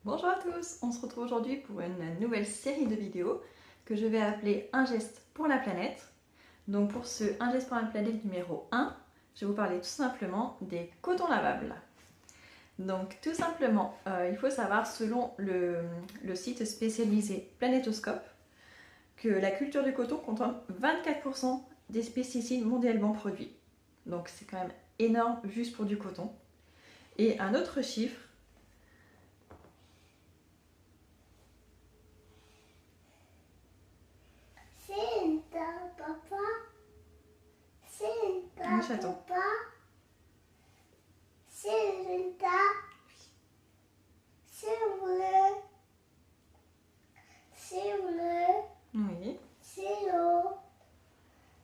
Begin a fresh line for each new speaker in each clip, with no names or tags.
Bonjour à tous, on se retrouve aujourd'hui pour une nouvelle série de vidéos que je vais appeler Un geste pour la planète. Donc pour ce Un geste pour la planète numéro 1, je vais vous parler tout simplement des cotons lavables. Donc tout simplement, il faut savoir selon le site spécialisé Planétoscope que la culture du coton contient 24% des pesticides mondialement produits. Donc c'est quand même énorme juste pour du coton. Et un autre chiffre,
Papa,
oui, chaton.
papa, c'est bleu,
Oui,
c'est l'eau,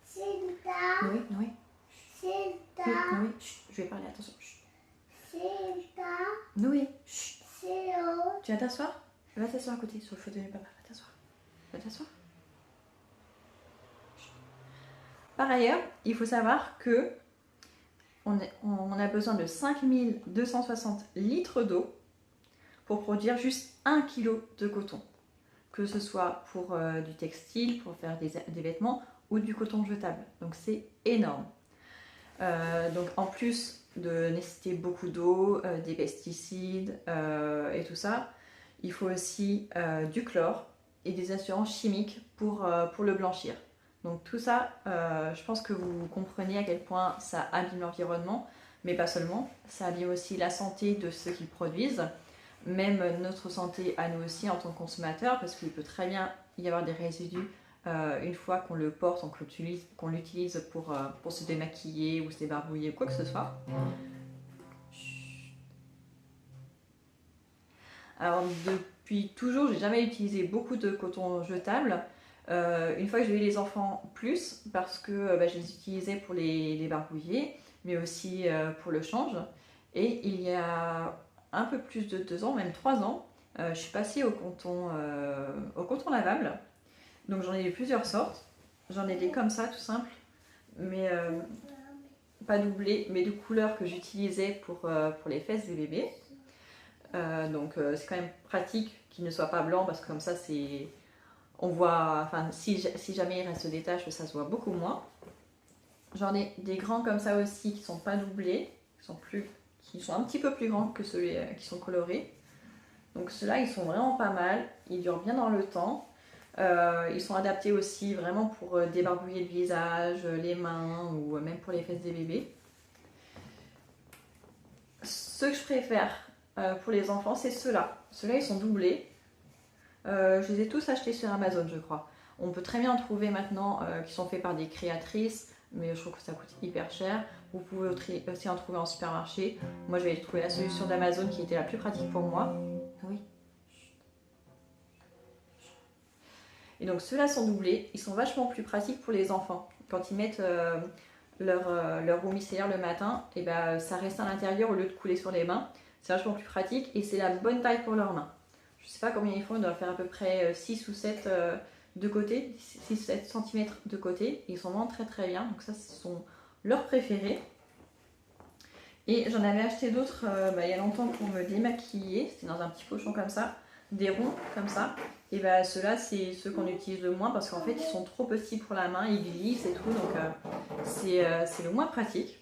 c'est
oui, oui. Oui, oui, chut, je vais parler, attention. Chut. Oui, chut. Tu vas t'asseoir? Va t'asseoir à côté, sur le fauteuil de papa, va t'asseoir. Va t'asseoir. Chut. Par ailleurs, il faut savoir que on a besoin de 5260 litres d'eau pour produire juste 1 kg de coton. Que ce soit pour du textile, pour faire des vêtements ou du coton jetable. Donc c'est énorme. Donc en plus de nécessiter beaucoup d'eau, des pesticides et tout ça, il faut aussi du chlore et des assurances chimiques pour le blanchir. Donc tout ça, je pense que vous comprenez à quel point ça abîme l'environnement, mais pas seulement, ça abîme aussi la santé de ceux qui le produisent, même notre santé à nous aussi en tant que consommateurs, parce qu'il peut très bien y avoir des résidus une fois qu'on le porte, qu'on l'utilise pour se démaquiller ou se débarbouiller ou quoi que ce soit. Alors depuis toujours, j'ai jamais utilisé beaucoup de coton jetable. Une fois que j'ai eu les enfants, plus, parce que je les utilisais pour les barbouiller, mais aussi pour le change. Et il y a un peu plus de 2 ans, même 3 ans, je suis passée au coton lavable. Donc j'en ai plusieurs sortes. J'en ai des comme ça, tout simple, mais pas doublés, mais de couleurs que j'utilisais pour les fesses des bébés. Donc c'est quand même pratique qu'il ne soit pas blanc parce que comme ça c'est... On voit, enfin si jamais il reste des taches, ça se voit beaucoup moins. J'en ai des grands comme ça aussi qui sont pas doublés, qui sont un petit peu plus grands que ceux qui sont colorés. Donc ceux-là ils sont vraiment pas mal, ils durent bien dans le temps. Ils sont adaptés aussi vraiment pour débarbouiller le visage, les mains ou même pour les fesses des bébés. Ceux que je préfère pour les enfants, c'est ceux-là. Ceux-là, ils sont doublés. Je les ai tous achetés sur Amazon, je crois. On peut très bien en trouver maintenant qui sont faits par des créatrices, mais je trouve que ça coûte hyper cher. Vous pouvez aussi en trouver en supermarché. Moi, je vais trouver la solution d'Amazon qui était la plus pratique pour moi. Oui. Et donc ceux-là sont doublés, ils sont vachement plus pratiques pour les enfants. Quand ils mettent leur roue micellaire le matin, et ça reste à l'intérieur au lieu de couler sur les mains. C'est vachement plus pratique et c'est la bonne taille pour leurs mains. Je ne sais pas combien ils font, ils doivent faire à peu près 6 ou 7 de côté, 6-7 cm de côté. Ils sont vraiment très très bien, donc ça ce sont leurs préférés. Et j'en avais acheté d'autres il y a longtemps pour me démaquiller, c'était dans un petit pochon comme ça, des ronds comme ça. Et ceux-là c'est ceux qu'on utilise le moins parce qu'en fait ils sont trop petits pour la main, ils glissent et tout, donc c'est le moins pratique.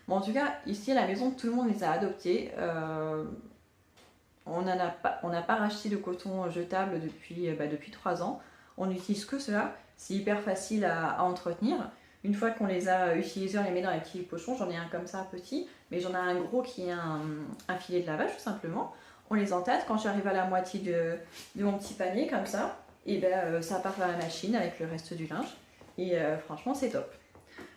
Bon, en tout cas ici à la maison tout le monde les a adoptés. On n'a pas racheté de coton jetable depuis 3 ans. On n'utilise que cela, c'est hyper facile à entretenir. Une fois qu'on les a utilisés, on les met dans les petits pochons. J'en ai un comme ça petit, mais j'en ai un gros qui est un filet de lavage tout simplement. On les entasse. Quand j'arrive à la moitié de mon petit panier comme ça, et ça part vers la machine avec le reste du linge. Et franchement c'est top.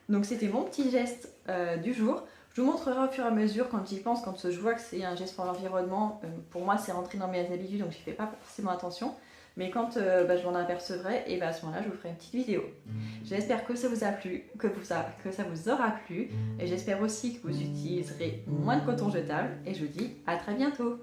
Donc c'était mon petit geste du jour. Je vous montrerai au fur et à mesure quand j'y pense, quand je vois que c'est un geste pour l'environnement. Pour moi c'est rentré dans mes habitudes donc je fais pas forcément attention. Mais quand je m'en apercevrai, et à ce moment-là, je vous ferai une petite vidéo. J'espère que ça vous a plu, que ça vous aura plu. Et j'espère aussi que vous utiliserez moins de coton jetable. Et je vous dis à très bientôt.